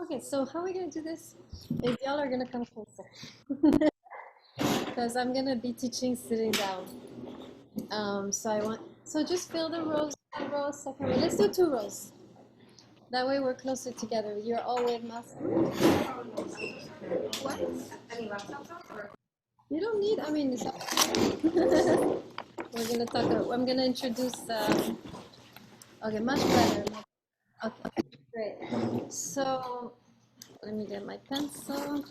Okay, so how are we gonna do this? Is y'all are gonna come closer because I'm gonna be teaching sitting down. So just fill the rows, one row, second row. Let's do two rows. That way we're closer together. You're all with mask. What? You don't need. I mean, it's we're gonna talk. I'm gonna introduce. Okay, much better. Okay, great. So let me get my pencil.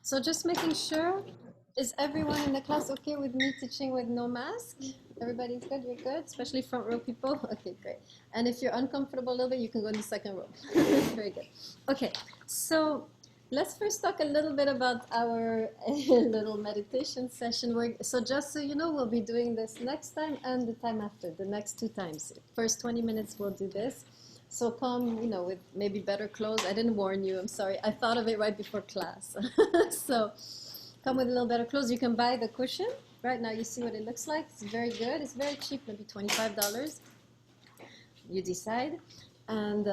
So just making sure, is everyone in the class okay with me teaching with no mask? Everybody's good, you're good, especially front row people? Okay, great. And if you're uncomfortable a little bit, you can go in the second row. Very good. Okay, so let's first talk a little bit about our little meditation session. So just so you know, we'll be doing this next time and the time after, the next 2 times. First 20 minutes we'll do this. So come, with maybe better clothes. I didn't warn you, I'm sorry. I thought of it right before class. So come with a little better clothes. You can buy the cushion. Right now you see what it looks like. It's very good. It's very cheap, maybe $25. You decide. And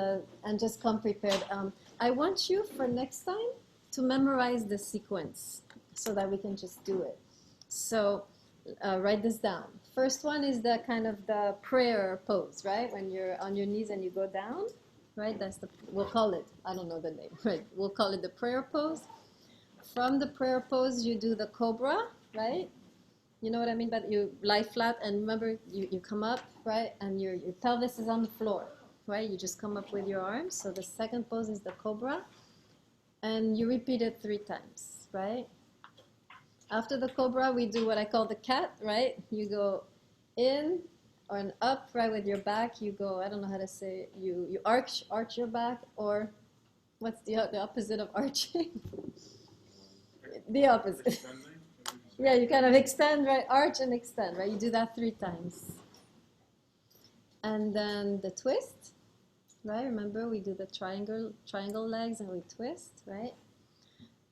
just come prepared. I want you for next time to memorize the sequence so that we can just do it. So write this down. First one is the kind of the prayer pose, right? When you're on your knees and you go down, right? We'll call it, I don't know the name, right? We'll call it the prayer pose. From the prayer pose, you do the cobra, right? You know what I mean? But you lie flat and remember, you come up, right? And your pelvis is on the floor, right? You just come up with your arms. So the second pose is the cobra. And you repeat it 3 times, right? After the cobra, we do what I call the cat, right? You go in or an up, right, with your back. You go, I don't know how to say, you arch your back, or what's the opposite of arching? The opposite. Yeah, you kind of extend, right? Arch and extend, right? You do that 3 times. And then the twist, right? Remember, we do the triangle legs and we twist, right?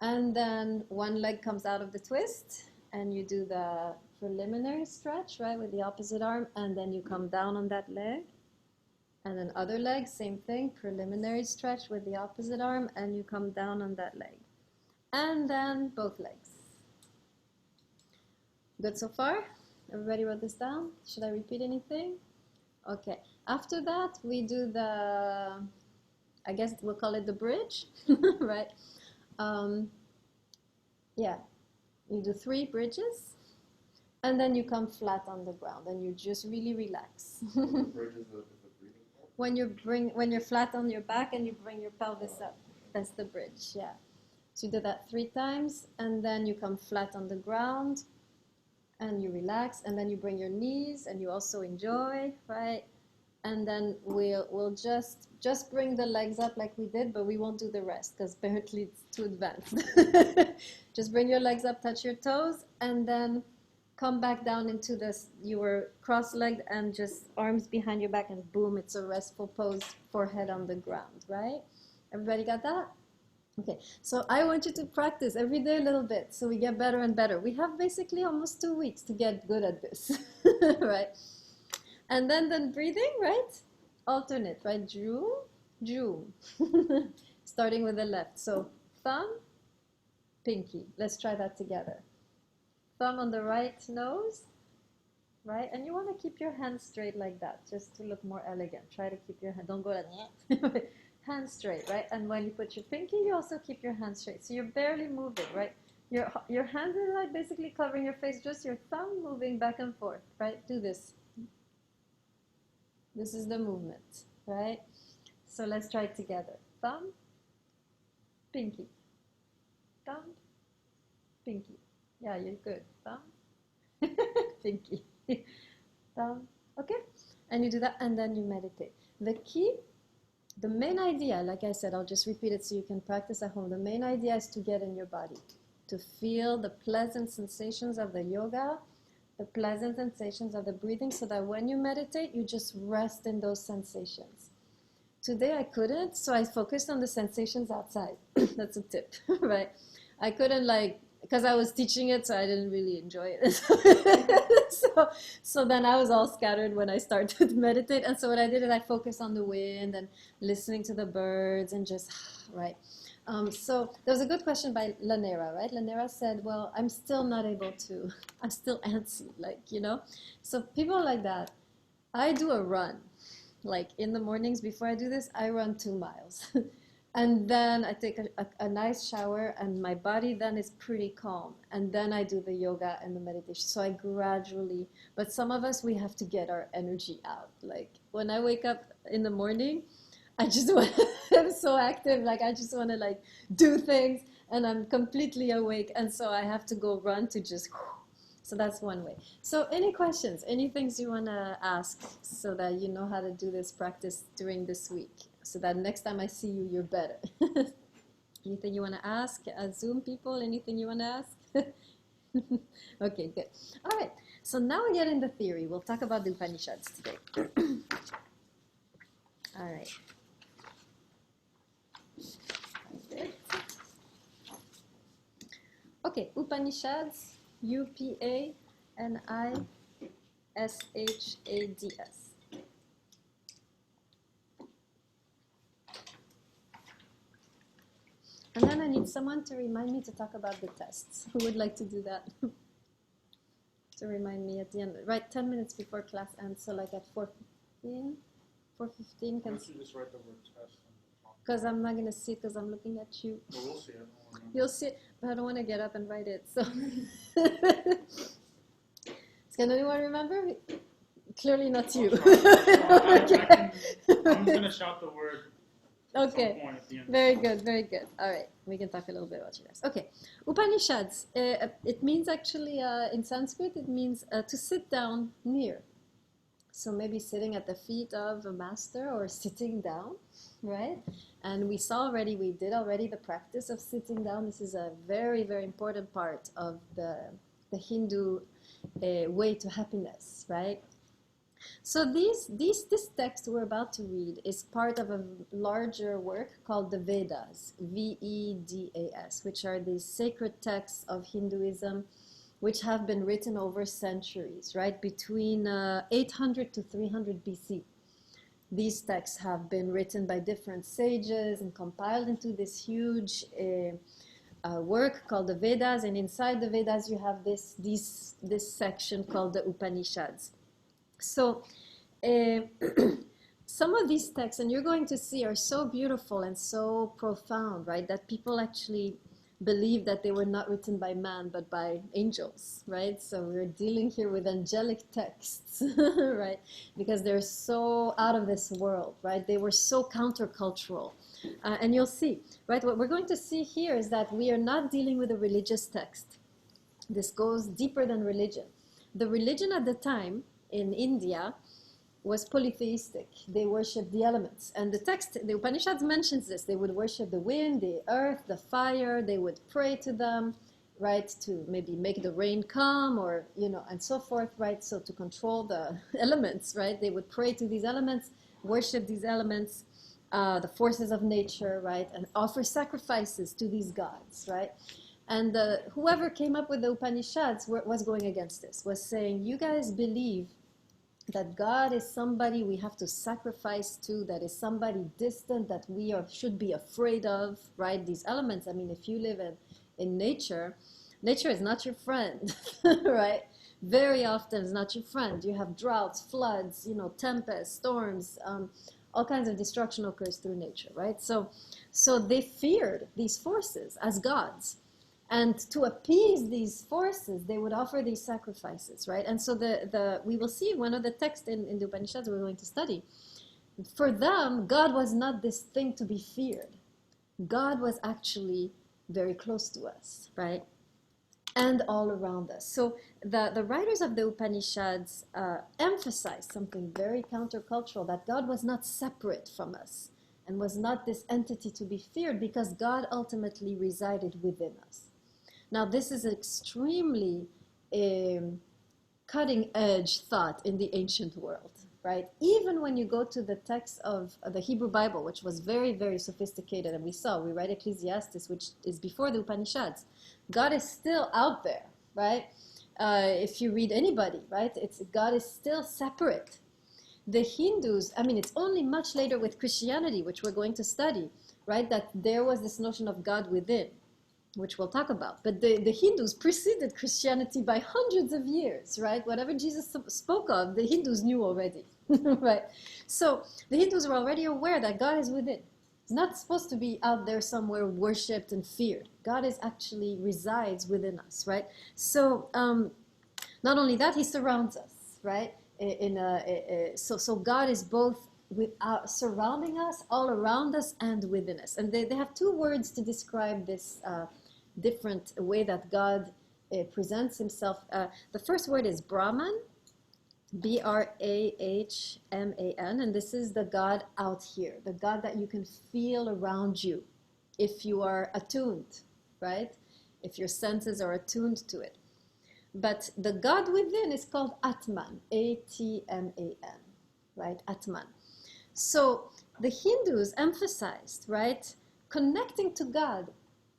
And then one leg comes out of the twist and you do the preliminary stretch, right, with the opposite arm, and then you come down on that leg. And then other leg, same thing, preliminary stretch with the opposite arm, and you come down on that leg. And then both legs. Good so far? Everybody wrote this down? Should I repeat anything? Okay. After that, we do I guess we'll call it the bridge, right? Yeah, you do 3 bridges, and then you come flat on the ground, and you just really relax. When you're flat on your back and you bring your pelvis up, that's the bridge. Yeah. So you do that 3 times, and then you come flat on the ground, and you relax, and then you bring your knees, and you also enjoy, right? And then we'll just bring the legs up like we did, but we won't do the rest because apparently it's too advanced. Just bring your legs up, touch your toes, and then come back down into this. You were cross-legged and just arms behind your back, and boom, it's a restful pose, forehead on the ground, right? Everybody got that? Okay, so I want you to practice every day a little bit so we get better and better. We have basically almost 2 weeks to get good at this, right? And then breathing, right? Alternate, right? Drew, Drew. Starting with the left. So thumb, pinky. Let's try that together. Thumb on the right nose, right? And you want to keep your hands straight like that, just to look more elegant. Try to keep your hand, don't go like that. Hands straight, right? And when you put your pinky, you also keep your hands straight. So you're barely moving, right? Your hands are like basically covering your face, just your thumb moving back and forth, right? Do this. This is the movement, right? So let's try it together. Thumb, pinky. Thumb, pinky. Yeah, you're good. Thumb, pinky. Thumb, okay? And you do that, and then you meditate. The main idea, like I said, I'll just repeat it so you can practice at home. The main idea is to get in your body, to feel the pleasant sensations of the yoga, the pleasant sensations of the breathing, so that when you meditate, you just rest in those sensations. Today I couldn't, so I focused on the sensations outside. That's a tip, right? I couldn't because I was teaching it, so I didn't really enjoy it. So then I was all scattered when I started to meditate. And so what I did is I focused on the wind and listening to the birds and just, right. So there was a good question by Lanera, right? Lanera said, well, I'm still not able to, I'm still antsy, like, you know? So people like that, I do a run. Like in the mornings before I do this, I run 2 miles. And then I take a nice shower and my body then is pretty calm. And then I do the yoga and the meditation. So I gradually, but some of us, we have to get our energy out. Like when I wake up in the morning, I just want, I'm so active, like I just want to like do things and I'm completely awake. And so I have to go run to just, so that's one way. So any questions, any things you want to ask so that you know how to do this practice during this week? So that next time I see you, you're better. Anything you want to ask? Zoom people, anything you want to ask? Okay, good. All right, so now we get into theory. We'll talk about the Upanishads today. All right. Okay, Upanishads, Upanishads. And then I need someone to remind me to talk about the tests. Who would like to do that? To remind me at the end, right, 10 minutes before class ends, so like at 4:15? 4:15? Why don't you just write the word test? Because I'm not going to see it because I'm looking at you. Well, we'll see it. You'll see it, but I don't want to get up and write it, so. Can anyone remember? Clearly not you. I'm going to shout the word. Okay, very good, very good. All right, we can talk a little bit about you guys. Okay, Upanishads, it means actually, in Sanskrit, it means to sit down near. So maybe sitting at the feet of a master or sitting down, right? And we did already the practice of sitting down. This is a very, very important part of the Hindu way to happiness, right? So this text we're about to read is part of a larger work called the Vedas, Vedas, which are these sacred texts of Hinduism, which have been written over centuries, right? Between 800 to 300 BC. These texts have been written by different sages and compiled into this huge work called the Vedas. And inside the Vedas, you have this section called the Upanishads. So some of these texts, and you're going to see, are so beautiful and so profound, right, that people actually believe that they were not written by man, but by angels, right? So we're dealing here with angelic texts, right? Because they're so out of this world, right? They were so countercultural. And you'll see, right? What we're going to see here is that we are not dealing with a religious text. This goes deeper than religion. The religion at the time in India was polytheistic. They worshipped the elements. And the Upanishads mentions this. They would worship the wind, the earth, the fire. They would pray to them, right, to maybe make the rain come or, and so forth, right? So to control the elements, right? They would pray to these elements, worship these elements, the forces of nature, right? And offer sacrifices to these gods, right? And whoever came up with the Upanishads was going against this, was saying, you guys believe that God is somebody we have to sacrifice to, that is somebody distant that we should be afraid of, right? These elements, I mean, if you live in nature, nature is not your friend, right? Very often it's not your friend. You have droughts, floods, tempests, storms, all kinds of destruction occurs through nature, right? So they feared these forces as gods. And to appease these forces, they would offer these sacrifices, right? And so we will see one of the texts in the Upanishads we're going to study. For them, God was not this thing to be feared. God was actually very close to us, right? And all around us. So the writers of the Upanishads emphasized something very countercultural, that God was not separate from us and was not this entity to be feared, because God ultimately resided within us. Now, this is extremely cutting-edge thought in the ancient world, right? Even when you go to the text of the Hebrew Bible, which was very, very sophisticated, and we read Ecclesiastes, which is before the Upanishads, God is still out there, right? If you read anybody, right, God is still separate. The Hindus, I mean, it's only much later with Christianity, which we're going to study, right, that there was this notion of God within, which we'll talk about. But the Hindus preceded Christianity by hundreds of years, right? Whatever Jesus spoke of, the Hindus knew already, right? So the Hindus were already aware that God is within. He's not supposed to be out there somewhere worshipped and feared. God is actually resides within us, right? So not only that, he surrounds us, right? So God is both surrounding us, all around us, and within us. And they have two words to describe this different way that God presents himself. The first word is Brahman, Brahman, and this is the God out here, the God that you can feel around you if you are attuned, right? If your senses are attuned to it. But the God within is called Atman, Atman, right? Atman. So the Hindus emphasized, right, connecting to God.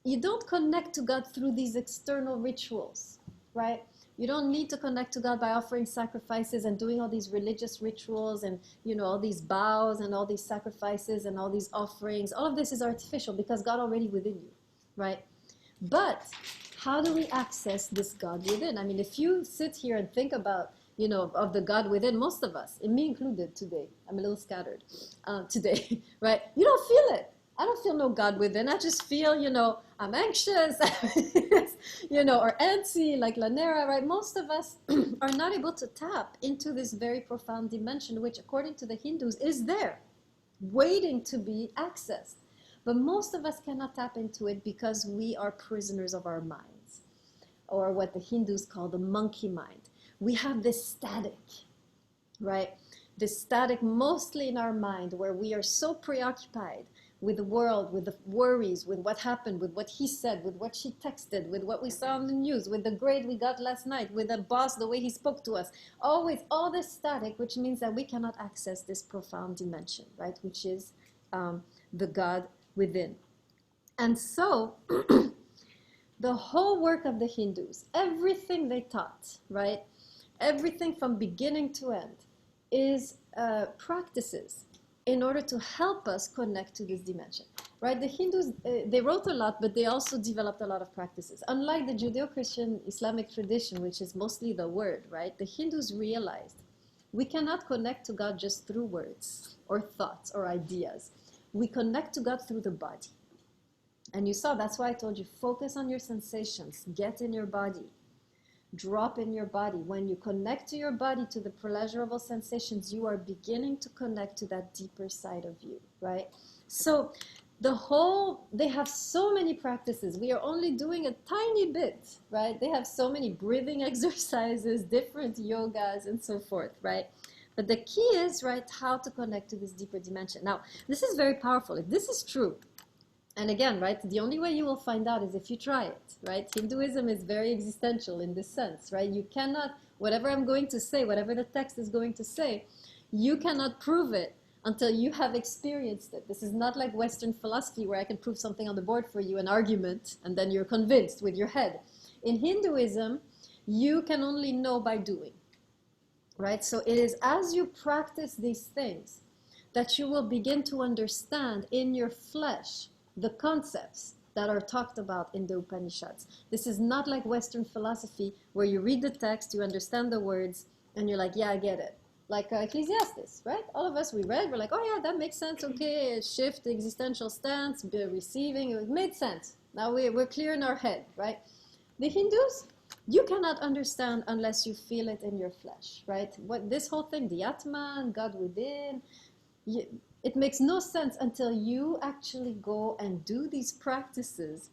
You don't connect to God through these external rituals, right? You don't need to connect to God by offering sacrifices and doing all these religious rituals and, you know, all these vows and all these sacrifices and all these offerings. All of this is artificial because God already within you, right? But how do we access this God within? I mean, if you sit here and think about, you know, of the God within, most of us, and me included today, I'm a little scattered today, right? You don't feel it. I don't feel no God within. I just feel, you know, I'm anxious, you know, or antsy, like Lanera, right? Most of us are not able to tap into this very profound dimension, which according to the Hindus is there, waiting to be accessed. But most of us cannot tap into it because we are prisoners of our minds, or what the Hindus call the monkey mind. We have this static, right? This static mostly in our mind where we are so preoccupied with the world, with the worries, with what happened, with what he said, with what she texted, with what we saw on the news, with the grade we got last night, with the boss, the way he spoke to us. Always all this static, which means that we cannot access this profound dimension, right? Which is the God within. And so the whole work of the Hindus, everything they taught, right? Everything from beginning to end is practices in order to help us connect to this dimension, right? The Hindus, they wrote a lot, but they also developed a lot of practices. Unlike the Judeo-Christian Islamic tradition, which is mostly the word, right? The Hindus realized we cannot connect to God just through words or thoughts or ideas. We connect to God through the body. And you saw, that's why I told you, focus on your sensations, get in your body, drop in your body. When you connect to your body, to the pleasurable sensations, you are beginning to connect to that deeper side of you, right? So they have so many practices. We are only doing a tiny bit, right? They have so many breathing exercises, different yogas, and so forth, right? But the key is, right, how to connect to this deeper dimension. Now, this is very powerful. If this is true, and again, right, the only way you will find out is if you try it, right? Hinduism is very existential in this sense, right? You cannot, whatever I'm going to say, whatever the text is going to say, you cannot prove it until you have experienced it. This is not like Western philosophy where I can prove something on the board for you, an argument, and then you're convinced with your head. In Hinduism, you can only know by doing, right? So it is as you practice these things that you will begin to understand in your flesh the concepts that are talked about in the Upanishads. This is not like Western philosophy where you read the text, you understand the words, and you're like, yeah, I get it. Like Ecclesiastes, right? All of us, we read, we're like, oh yeah, that makes sense, okay, shift the existential stance, receiving, it made sense. Now we're clear in our head, right? The Hindus, you cannot understand unless you feel it in your flesh, right? What this whole thing, the Atman, God within, it makes no sense until you actually go and do these practices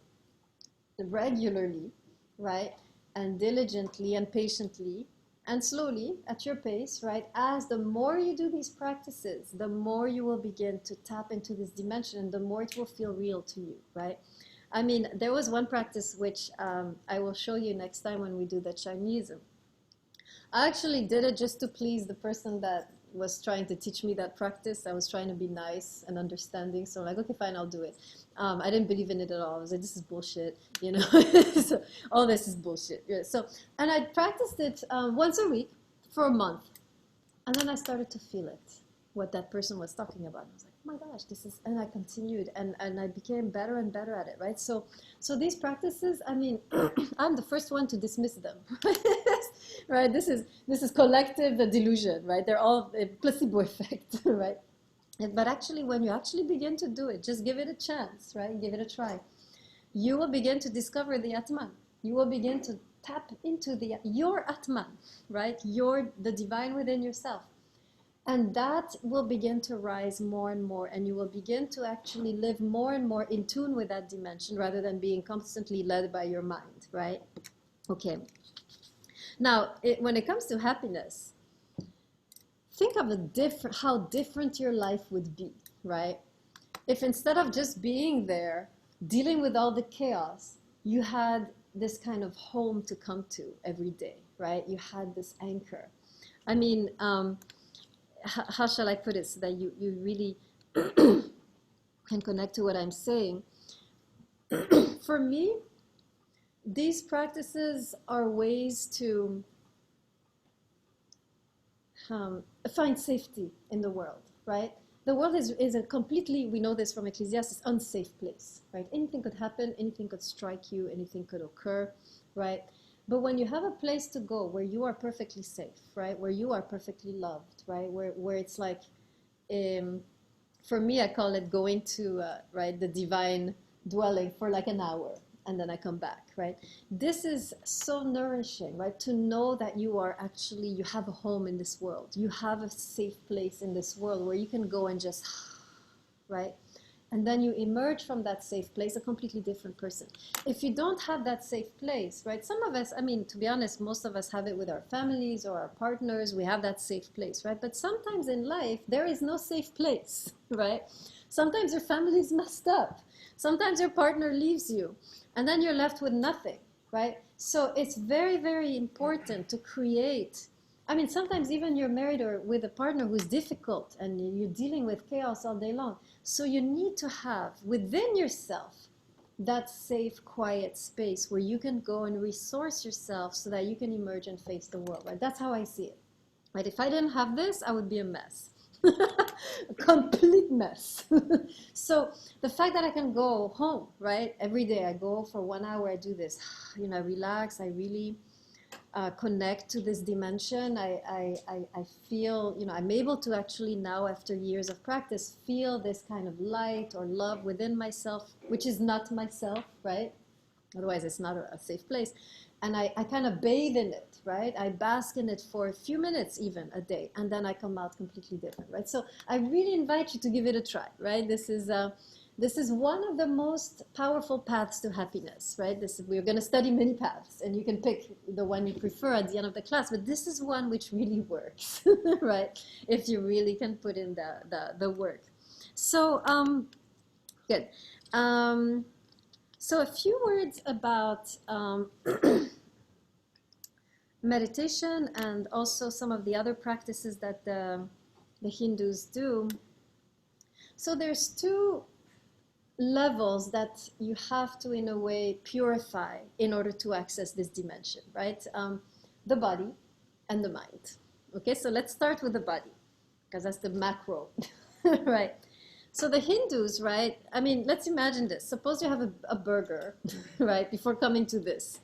regularly, right? And diligently and patiently and slowly at your pace, right? As the more you do these practices, the more you will begin to tap into this dimension and the more it will feel real to you, right? I mean, there was one practice which I will show you next time when we do the Chinese. I actually did it just to please the person that was trying to teach me that practice. I was trying to be nice and understanding. So I'm like, okay, fine, I'll do it. I didn't believe in it at all. I was like, this is bullshit, you know. So all this is bullshit. Yeah, so, and I practiced it once a week for a month. And then I started to feel it, what that person was talking about. I was like, oh my gosh, this is, and I continued and I became better and better at it, right? So these practices, I mean, I'm the first one to dismiss them, right? This is collective delusion, right? They're all a placebo effect, right? But actually, when you actually begin to do it, just give it a chance, right? Give it a try. You will begin to discover the Atman. You will begin to tap into your Atman, right? The divine within yourself. And that will begin to rise more and more, and you will begin to actually live more and more in tune with that dimension rather than being constantly led by your mind, right? Okay. Now, when it comes to happiness, think of how different your life would be, right? If instead of just being there, dealing with all the chaos, you had this kind of home to come to every day, right? You had this anchor. I mean, how shall I put it so that you really can connect to what I'm saying? For me, these practices are ways to find safety in the world, right? The world is a completely, we know this from Ecclesiastes, unsafe place, right? Anything could happen, anything could strike you, anything could occur, right? But when you have a place to go where you are perfectly safe, right? Where you are perfectly loved, right? Where it's like, for me, I call it going to, right, the divine dwelling for like an hour, and then I come back, right? This is so nourishing, right? To know that you have a home in this world. You have a safe place in this world where you can go and just, right? And then you emerge from that safe place a completely different person. If you don't have that safe place, right? Some of us, I mean, to be honest, most of us have it with our families or our partners. We have that safe place, right? But sometimes in life, there is no safe place, right? Sometimes your family is messed up. Sometimes your partner leaves you, and then you're left with nothing, right? So it's very, very important to create. I mean, sometimes even you're married or with a partner who's difficult and you're dealing with chaos all day long. So you need to have within yourself that safe, quiet space where you can go and resource yourself so that you can emerge and face the world, right? That's how I see it, right? If I didn't have this, I would be a mess. A complete mess. So the fact that I can go home, right? Every day I go for 1 hour, I do this, you know, I relax, I really connect to this dimension. I feel, you know, I'm able to actually now, after years of practice, feel this kind of light or love within myself, which is not myself, right? Otherwise, it's not a safe place. And I kind of bathe in it, right? I bask in it for a few minutes, even a day, and then I come out completely different, right? So I really invite you to give it a try, right? This is one of the most powerful paths to happiness, right? We're going to study many paths, and you can pick the one you prefer at the end of the class, but this is one which really works, right? If you really can put in the work. So, good. So a few words about meditation and also some of the other practices that the Hindus do. So there's two levels that you have to, in a way, purify in order to access this dimension, right? The body and the mind. Okay, so let's start with the body, because that's the macro, right? So the Hindus, right? I mean, let's imagine this. Suppose you have a burger, right, before coming to this.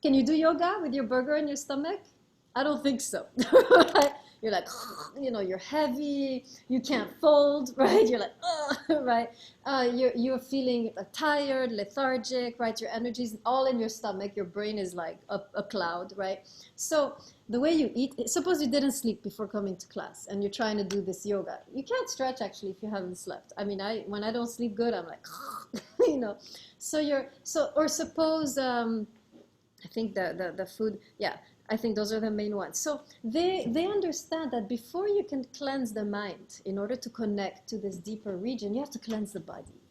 Can you do yoga with your burger in your stomach? I don't think so. Right? You're like, you know, you're heavy, you can't fold, right? You're like, right? You're feeling tired, lethargic, right? Your energy's all in your stomach. Your brain is like a cloud, right? So the way you eat, suppose you didn't sleep before coming to class and you're trying to do this yoga. You can't stretch actually if you haven't slept. I mean, when I don't sleep good, I'm like, you know. Or suppose, I think the food, yeah, I think those are the main ones. So they understand that before you can cleanse the mind, in order to connect to this deeper region, you have to cleanse the body.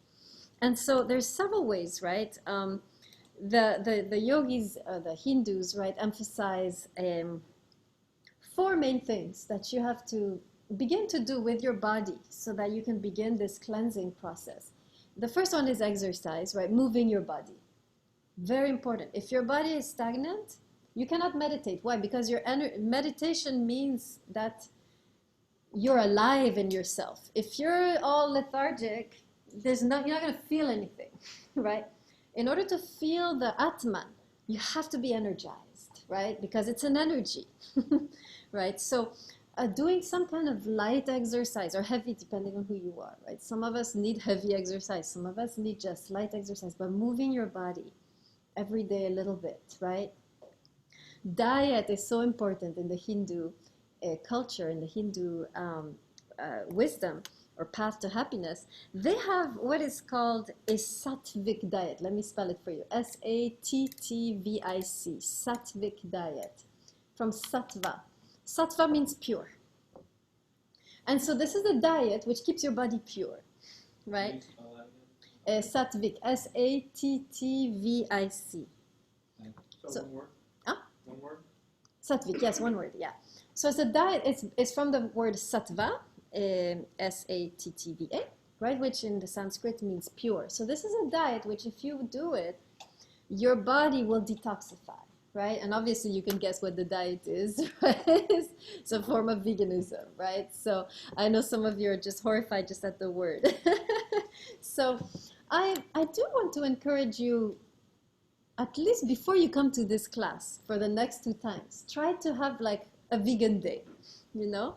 And so there's several ways, right? The yogis, the Hindus, right, emphasize 4 main things that you have to begin to do with your body so that you can begin this cleansing process. The first one is exercise, right? Moving your body. Very important. If your body is stagnant, you cannot meditate. Why? Because your meditation means that you're alive in yourself. If you're all lethargic, you're not going to feel anything, right? In order to feel the Atman, you have to be energized, right? Because it's an energy, right? So doing some kind of light exercise or heavy, depending on who you are, right? Some of us need heavy exercise. Some of us need just light exercise, but moving your body every day a little bit, right? Diet is so important in the Hindu culture, in the Hindu wisdom or path to happiness. They have what is called a sattvic diet. Let me spell it for you. Sattvic, sattvic diet, from sattva. Sattva means pure. And so this is a diet which keeps your body pure, right? Sattvic, Sattvic. So one word? Huh? One word? Sattvic, yes, one word, yeah. So it's a diet, it's from the word sattva, Sattva, right, which in the Sanskrit means pure. So this is a diet which if you do it, your body will detoxify, right? And obviously you can guess what the diet is, right? It's a form of veganism, right? So I know some of you are just horrified just at the word. So I do want to encourage you, at least before you come to this class for the next 2 times, try to have like a vegan day, you know?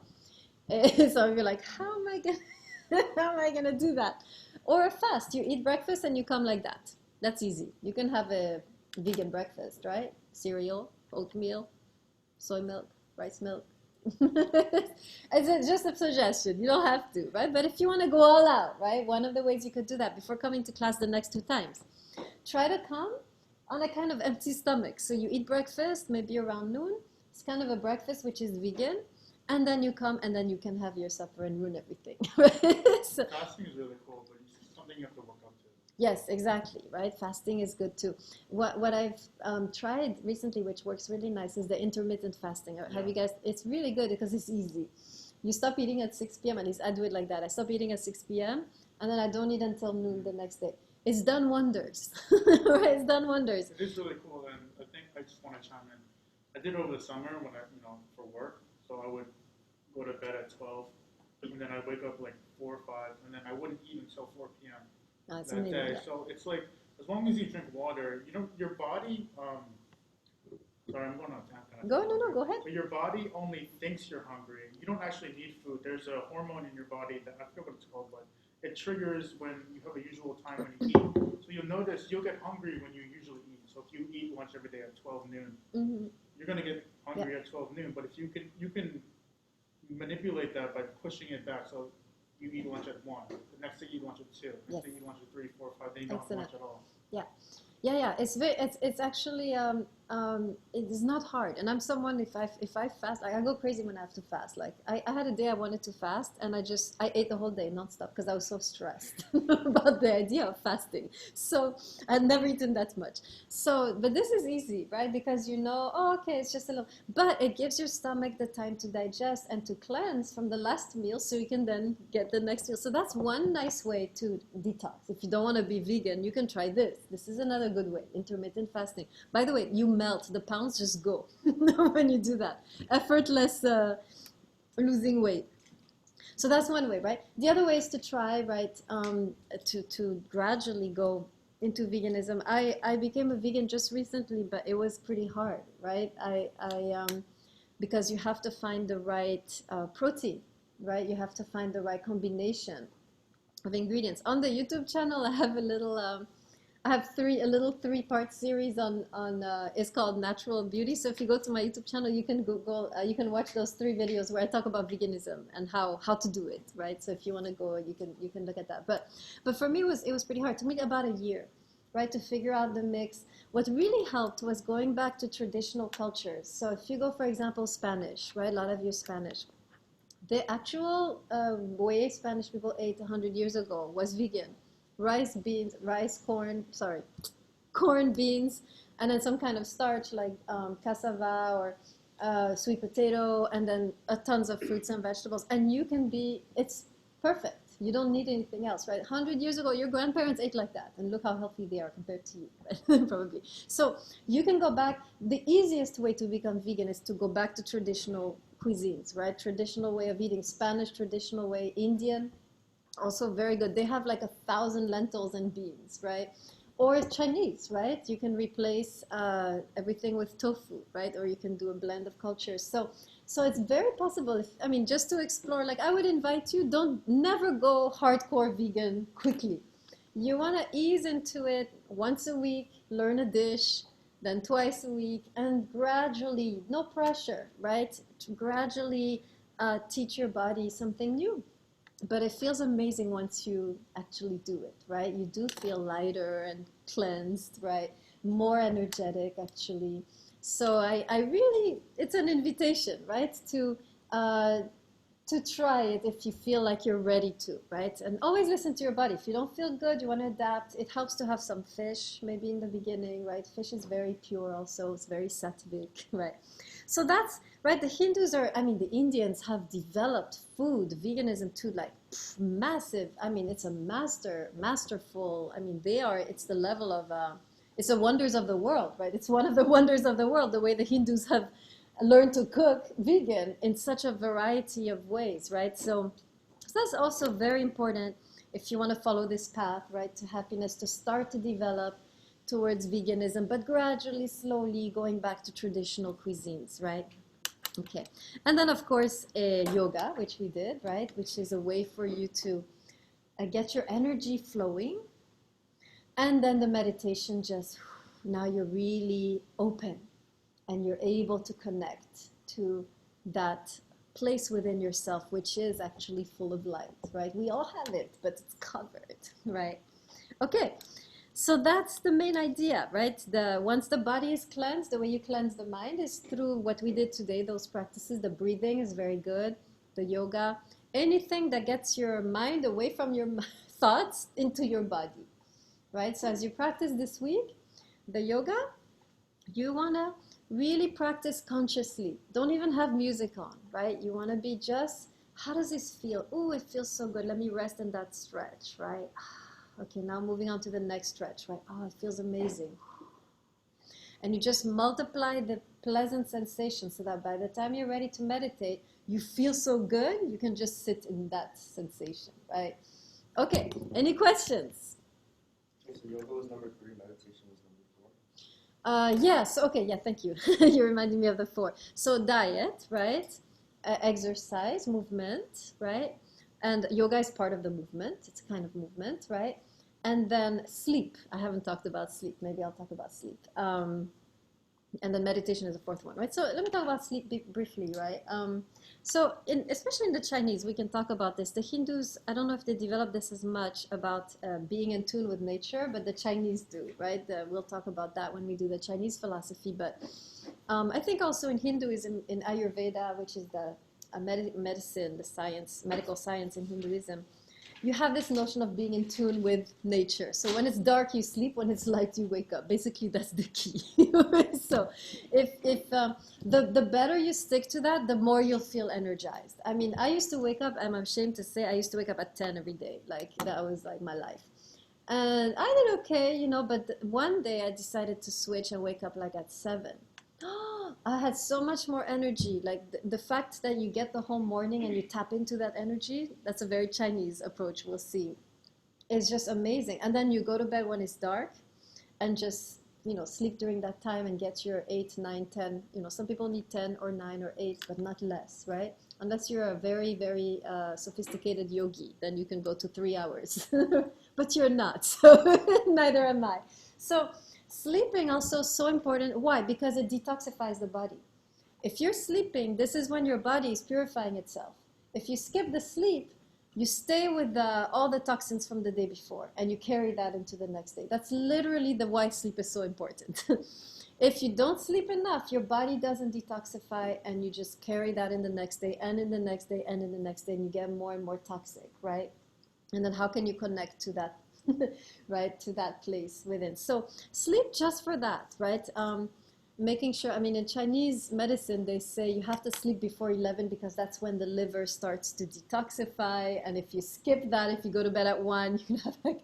So you're like, how am I gonna do that? Or a fast, you eat breakfast and you come like that. That's easy. You can have a vegan breakfast, right? Cereal, oatmeal, soy milk, rice milk. It's just a suggestion. You don't have to, right? But if you want to go all out, right? One of the ways you could do that before coming to class the next 2 times, try to come on a kind of empty stomach. So you eat breakfast, maybe around noon. It's kind of a breakfast which is vegan. And then you come and then you can have your supper and ruin everything. So, Fasting is really cool, but it's something you have to work up to. yes, exactly, right? Fasting is good too. What I've tried recently, which works really nice, is the intermittent fasting. Have you guys? It's really good because it's easy. You stop eating at 6 p.m. At least I do it like that. I stop eating at 6 p.m. and then I don't eat until noon the next day. It's done wonders, right? It's done wonders. It is really cool, and I think I just want to chime in. I did it over the summer when for work. So I would go to bed at 12, and then I'd wake up like 4 or 5, and then I wouldn't eat until 4 p.m. It's that amazing, day. yeah. So it's like, as long as you drink water, your body, sorry, I'm going on a tangent. Go ahead. But your body only thinks you're hungry. You don't actually need food. There's a hormone in your body that, I forget what it's called, but it triggers when you have a usual time when you eat. So you'll notice you'll get hungry when you usually eat. So if you eat lunch every day at 12 noon, you're going to get hungry at 12 noon. But if you can manipulate that by pushing it back. So you eat lunch at 1. The next day you eat lunch at 2. Next day you eat lunch at 3, 4, 5. Then you don't have lunch at all. Yeah. It's actually it is not hard. And I'm someone, if I fast, like, I go crazy when I have to fast. Like I had a day I wanted to fast, and I ate the whole day nonstop because I was so stressed about the idea of fasting. So I'd never eaten that much. So, but this is easy, right? Because okay, it's just a little, but it gives your stomach the time to digest and to cleanse from the last meal, so you can then get the next meal. So that's one nice way to detox. If you don't want to be vegan, you can try this. This is another good way, intermittent fasting. By the way, you melt, the pounds just go when you do that. Effortless losing weight. So that's one way, right? The other way is to try, right, to gradually go into veganism. I became a vegan just recently, but it was pretty hard, right? Because you have to find the right protein, right? You have to find the right combination of ingredients. On the YouTube channel, I have a little I have a little 3-part series on it's called Natural Beauty. So if you go to my YouTube channel, you can Google, you can watch those 3 videos where I talk about veganism and how to do it, right? So if you want to go, you can look at that. But for me, it was pretty hard. It took me about a year, right, to figure out the mix. What really helped was going back to traditional cultures. So if you go, for example, Spanish, right? A lot of you Spanish. The actual way Spanish people ate 100 years ago was vegan. Corn, beans, and then some kind of starch like cassava or sweet potato, and then tons of fruits and vegetables, and you can be, it's perfect. You don't need anything else, right? 100 years ago, your grandparents ate like that, and look how healthy they are compared to you, right? Probably. So you can go back. The easiest way to become vegan is to go back to traditional cuisines, right? Traditional way of eating, Spanish traditional way, Indian, also very good. They have like 1,000 lentils and beans, right? Or Chinese, right? You can replace everything with tofu, right? Or you can do a blend of cultures. So it's very possible. If, I mean, just to explore, like I would invite you, don't never go hardcore vegan quickly. You want to ease into it once a week, learn a dish, then twice a week, and gradually, no pressure, right? To gradually teach your body something new. But it feels amazing once you actually do it, right? You do feel lighter and cleansed, right? More energetic, actually. So I really, it's an invitation, right? Uh, to try it if you feel like you're ready to, right? And always listen to your body. If you don't feel good, you want to adapt. It helps to have some fish, maybe in the beginning, right? Fish is very pure also. It's very sattvic, right? So that's, right, the Hindus are, I mean, the Indians have developed food, veganism too, like massive. I mean, it's a masterful. I mean, they are, it's the level of, it's the wonders of the world, right? It's one of the wonders of the world, the way the Hindus have learned to cook vegan in such a variety of ways, right? So that's also very important if you want to follow this path, right, to happiness, to start to develop towards veganism, but gradually, slowly going back to traditional cuisines, right? Okay. And then, of course, yoga, which we did, right, which is a way for you to get your energy flowing. And then the meditation, just now you're really open and you're able to connect to that place within yourself, which is actually full of light, right? We all have it, but it's covered, right? Okay, so that's the main idea, right? Once the body is cleansed, the way you cleanse the mind is through what we did today, those practices. The breathing is very good, the yoga, anything that gets your mind away from your thoughts into your body, right? So as you practice this week, the yoga, you want to really practice consciously. Don't even have music on, right? You want to be just, how does this feel? Oh, it feels so good. Let me rest in that stretch, right? Okay, now moving on to the next stretch, right? Oh, it feels amazing. And you just multiply the pleasant sensation so that by the time you're ready to meditate, you feel so good, you can just sit in that sensation, right? Okay, any questions? So yoga was number 3, meditation was number 4. Yes, okay, yeah, thank you. You reminded me of the 4. So diet, right? Exercise, movement, right? And yoga is part of the movement. It's a kind of movement, right? And then sleep. I haven't talked about sleep. Maybe I'll talk about sleep. And then meditation is the 4th one, right? So let me talk about sleep briefly, right? So especially in the Chinese, we can talk about this. The Hindus, I don't know if they developed this as much about being in tune with nature, but the Chinese do, right? We'll talk about that when we do the Chinese philosophy. But I think also in Hinduism, in Ayurveda, which is the medicine, the science, medical science in Hinduism, you have this notion of being in tune with nature. So when it's dark, you sleep. When it's light, you wake up. Basically, that's the key. So if the better you stick to that, the more you'll feel energized. I mean, I used to wake up, I'm ashamed to say, I used to wake up at 10 every day. Like, that was like my life. And I did okay, you know, but one day I decided to switch and wake up like at 7. I had so much more energy. Like the fact that you get the whole morning and you tap into that energy, that's a very Chinese approach, we'll see. It's just amazing. And then you go to bed when it's dark and just, you know, sleep during that time and get your 8, 9, 10. You know, some people need 10 or 9 or 8, but not less, right? Unless you're a very, very sophisticated yogi, then you can go to 3 hours. But you're not, so neither am I. So sleeping also so important. Why? Because it detoxifies the body. If you're sleeping, this is when your body is purifying itself. If you skip the sleep, you stay with all the toxins from the day before, and you carry that into the next day. That's literally why sleep is so important. If you don't sleep enough, your body doesn't detoxify, and you just carry that in the next day, and in the next day, and in the next day, and you get more and more toxic, right? And then how can you connect to that, right, to that place within? So sleep just for that, right? making sure, I mean, in Chinese medicine, they say you have to sleep before 11 because that's when the liver starts to detoxify. And if you skip that, if you go to bed at 1, you can have like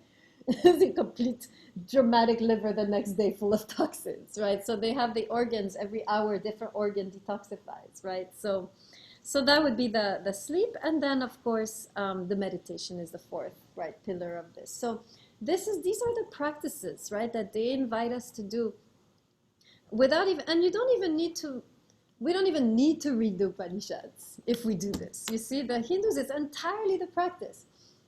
the complete dramatic liver the next day full of toxins, right? So they have the organs every hour, different organ detoxifies, right? So that would be the sleep. And then, of course, the meditation is the fourth, right, pillar of this. So these are the practices, right, that they invite us to do without even, and you don't even need to, we don't even need to read the Upanishads if we do this. You see, the Hindus, it's entirely the practice.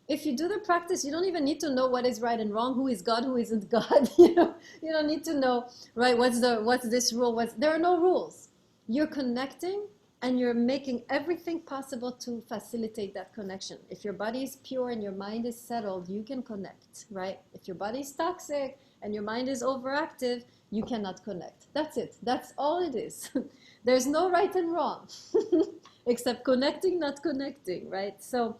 If you do the practice, you don't even need to know what is right and wrong, who is God, who isn't God. You don't need to know, right, what's this rule, there are no rules. You're connecting and you're making everything possible to facilitate that connection. If your body is pure and your mind is settled, you can connect, right? If your body is toxic and your mind is overactive, you cannot connect. That's it. That's all it is. There's no right and wrong, except connecting, not connecting, right? So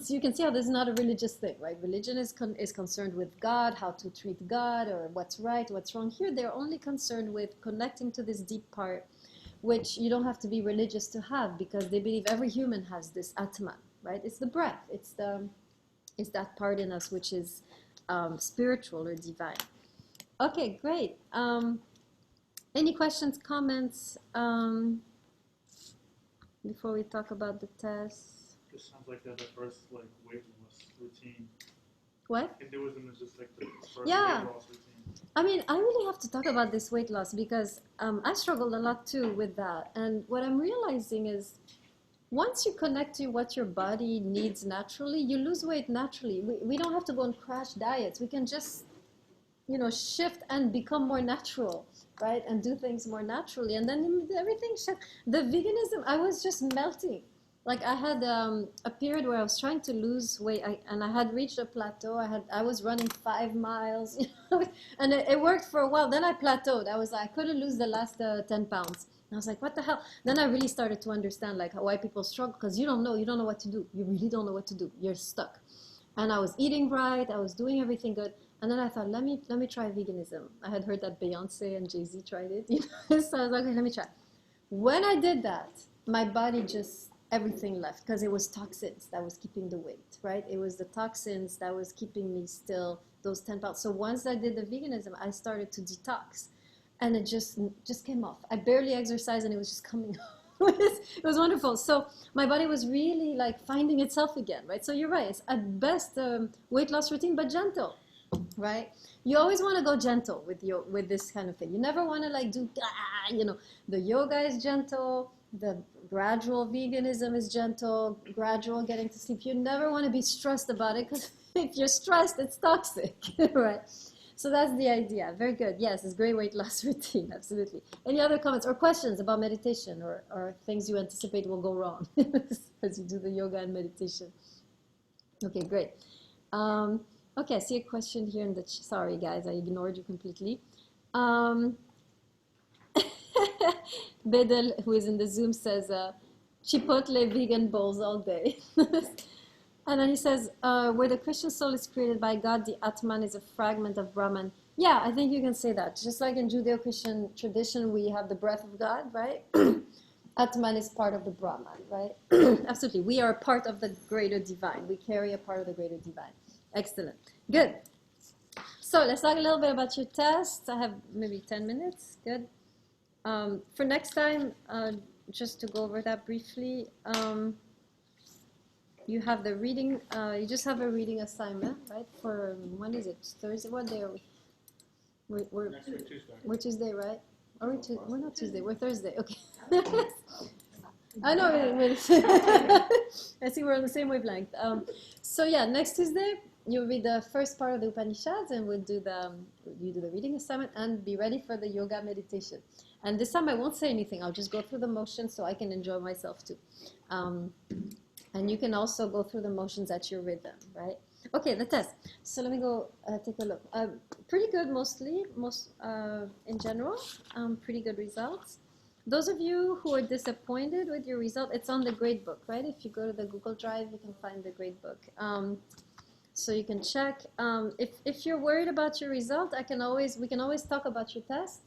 you can see how this is not a religious thing, right? Religion is concerned with God, how to treat God, or what's right, what's wrong. Here, they're only concerned with connecting to this deep part, which you don't have to be religious to have, because they believe every human has this Atman, right? It's the breath. It's that part in us which is spiritual or divine. Okay, great. Any questions, comments before we talk about the test? This sounds like the first like weight loss routine. What? Hinduism is just like the first Yeah. weight loss routine. I mean, I really have to talk about this weight loss because I struggled a lot too with that. And what I'm realizing is once you connect to what your body needs naturally, you lose weight naturally. We don't have to go on crash diets. We can just, shift and become more natural, right? And do things more naturally. And then everything shifts. The veganism, I was just melting. Like I had a period where I was trying to lose weight, and I had reached a plateau. I was running 5 miles, and it worked for a while. Then I plateaued. I couldn't lose the last 10 pounds. And I was like, what the hell? Then I really started to understand like why people struggle, because you don't know what to do. You really don't know what to do. You're stuck. And I was eating right. I was doing everything good. And then I thought, let me try veganism. I had heard that Beyonce and Jay-Z tried it, so I was like, okay, let me try. When I did that, my body just, everything left, because it was toxins that was keeping the weight, right? It was the toxins that was keeping me still those 10 pounds. So once I did the veganism, I started to detox, and it just came off. I barely exercised, and it was just coming off. It was wonderful. So my body was really like finding itself again, right? So you're right. It's at best weight loss routine, but gentle, right? You always want to go gentle with this kind of thing. You never want to like do, the yoga is gentle, the gradual veganism is gentle, gradual getting to sleep. You never want to be stressed about it, because if you're stressed, it's toxic, right? So that's the idea. Very good. Yes, it's great weight loss routine. Absolutely. Any other comments or questions about meditation or things you anticipate will go wrong as you do the yoga and meditation? Okay, great. Okay, I see a question here in the sorry guys, I ignored you completely. Bedel, who is in the Zoom, says Chipotle vegan bowls all day. And then he says, where the Christian soul is created by God, the Atman is a fragment of Brahman. Yeah, I think you can say that. Just like in Judeo-Christian tradition, we have the breath of God, right? Atman is part of the Brahman, right? Absolutely. We are part of the greater divine. We carry a part of the greater divine. Excellent. Good. So let's talk a little bit about your test. I have maybe 10 minutes. Good. For next time, just to go over that briefly, you have the reading, you just have a reading assignment, right? For, when is it? Thursday? What day are we? We're Next week, Tuesday. We're Tuesday, right? Are we we're not Tuesday, we're Thursday. Okay. I know. I see we're on the same wavelength. So yeah, next Tuesday, you'll read the first part of the Upanishads, and you do the reading assignment, and be ready for the yoga meditation. And this time I won't say anything. I'll just go through the motions so I can enjoy myself too. And you can also go through the motions at your rhythm, right? Okay, the test. So let me go take a look. Pretty good in general. Pretty good results. Those of you who are disappointed with your result, it's on the grade book, right? If you go to the Google Drive, you can find the grade book. So you can check. If you're worried about your result, we can always talk about your test.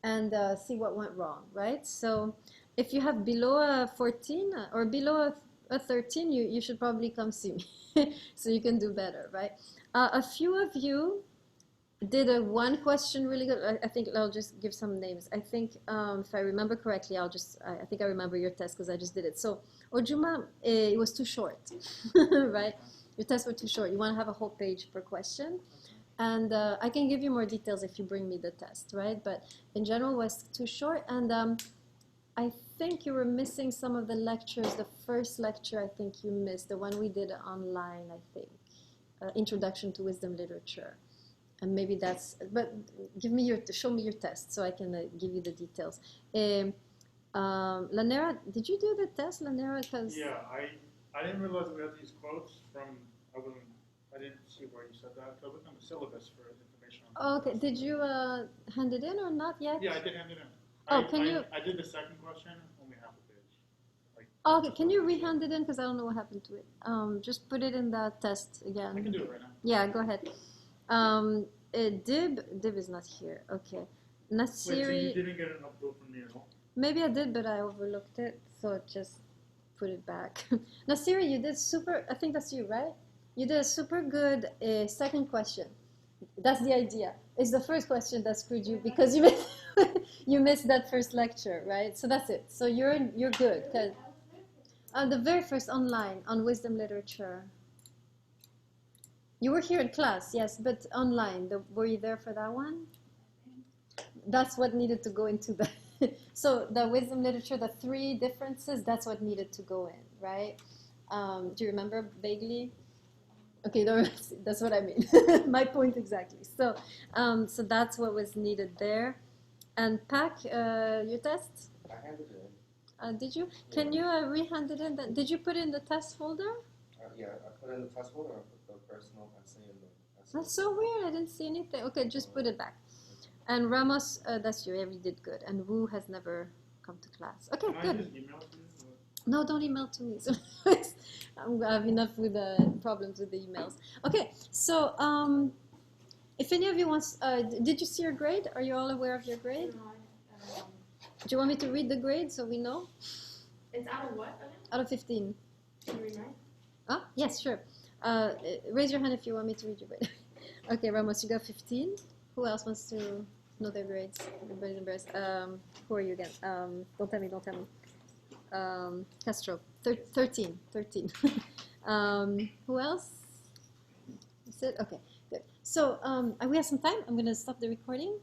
and see what went wrong, right? So if you have below a 14 or below a 13, you should probably come see me so you can do better, right? A few of you did a one question really good. I think I'll just give some names. I think if I remember correctly, I think I remember your test because I just did it. So Ojuma, it was too short, right? Your tests were too short. You want to have a whole page per question. And I can give you more details if you bring me the test, right? But in general, it was too short. And I think you were missing some of the lectures. The first lecture, I think you missed, the one we did online, I think. Introduction to Wisdom Literature. And maybe that's, but show me your test so I can give you the details. Lanera, did you do the test, Lanera? Yeah, I didn't realize we had these quotes from, I didn't see where you said that. I looked on the syllabus for information on Okay, did you hand it in or not yet? Yeah, I did hand it in. Oh, I did the second question, only half a page. Okay, can you re-hand it in? Because I don't know what happened to it. Just put it in the test again. I can do it right now. Yeah, go ahead. Dib is not here. Okay. Nasiri. Wait, so you didn't get an upload from me at all? Maybe I did, but I overlooked it, so just put it back. Nasiri, you did super. I think that's you, right? You did a super good second question. That's the idea. It's the first question that screwed you because you missed you missed that first lecture, right? So that's it. So you're good. Cause the very first online on wisdom literature. You were here in class, yes, but online. Were you there for that one? That's what needed to go into the. So the wisdom literature, the three differences, that's what needed to go in, right? Do you remember vaguely? Okay, that's what I mean. My point exactly. So, so that's what was needed there. And Pac, your test? I handed it in. Did you? Can you re-hand it in? Did you put it in the test folder? Yeah, I put it in the test folder. I put the personal essay in the essay. That's so weird. I didn't see anything. Okay, just put it back. And Ramos, that's you. You did good. And Wu has never come to class. Okay, Can good. I just email to you? No, don't email to me. So I have enough with the problems with the emails. Okay, so if any of you wants, did you see your grade? Are you all aware of your grade? Do you want me to read the grade so we know? It's out of what? Out of 15. Can you read mine? Oh, yes, sure. Raise your hand if you want me to read your grade. Okay, Ramos, you got 15. Who else wants to know their grades? Everybody's embarrassed. Who are you again? Don't tell me. Castro, 13. Who else? That's it? Okay, good. So we have some time. I'm going to stop the recording.